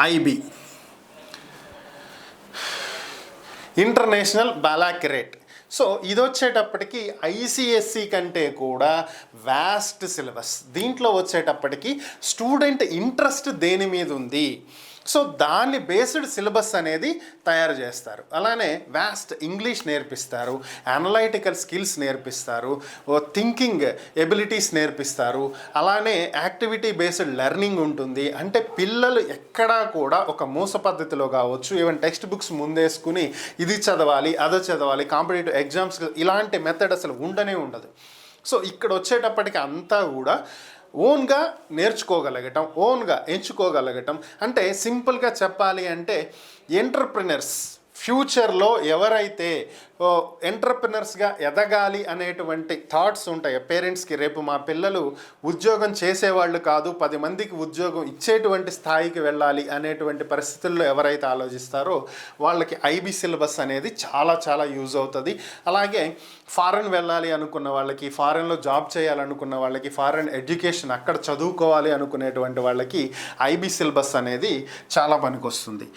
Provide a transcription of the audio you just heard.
IB, international బాలాక్రేట్. So ఇది వచ్చేటప్పటికి ICSC కంటే కూడా వాస్ట్ సిలబస్. దీంట్లో వచ్చేటప్పటికి స్టూడెంట్ ఇంట్రెస్ట్ దేని మీద ఉంది, సో దాన్ని బేస్డ్ సిలబస్ అనేది తయారు చేస్తారు. అలానే వాస్ట్ ఇంగ్లీష్ నేర్పిస్తారు, అనలైటికల్ స్కిల్స్ నేర్పిస్తారు, థింకింగ్ ఎబిలిటీస్ నేర్పిస్తారు, అలానే యాక్టివిటీ బేస్డ్ లెర్నింగ్ ఉంటుంది. అంటే పిల్లలు ఎక్కడా కూడా ఒక మూస పద్ధతిలో కావచ్చు, ఈవెన్ టెక్స్ట్ బుక్స్ ముందేసుకుని ఇది చదవాలి అది చదవాలి కాంపిటేటివ్ ఎగ్జామ్స్ ఇలాంటి మెథడ్ అసలు ఉండనే ఉండదు. సో ఇక్కడ వచ్చేటప్పటికి అంతా కూడా ఓన్గా నేర్చుకోగలగటం, ఓన్గా ఎంచుకోగలగటం. అంటే సింపుల్గా చెప్పాలి అంటే ఎంటర్ప్రినర్స్ ఫ్యూచర్లో ఎవరైతే ఎంటర్ప్రినర్స్గా ఎదగాలి అనేటువంటి థాట్స్ ఉంటాయో పేరెంట్స్కి, రేపు మా పిల్లలు ఉద్యోగం చేసేవాళ్ళు కాదు 10 మందికి ఉద్యోగం ఇచ్చేటువంటి స్థాయికి వెళ్ళాలి అనేటువంటి పరిస్థితుల్లో ఎవరైతే ఆలోచిస్తారో వాళ్ళకి ఐబీ సిలబస్ అనేది చాలా చాలా యూజ్ అవుతుంది. అలాగే ఫారెన్ వెళ్ళాలి అనుకున్న వాళ్ళకి, ఫారెన్లో జాబ్ చేయాలనుకున్న వాళ్ళకి, ఫారెన్ ఎడ్యుకేషన్ అక్కడ చదువుకోవాలి అనుకునేటువంటి వాళ్ళకి ఐబీ సిలబస్ అనేది చాలా పనికొస్తుంది.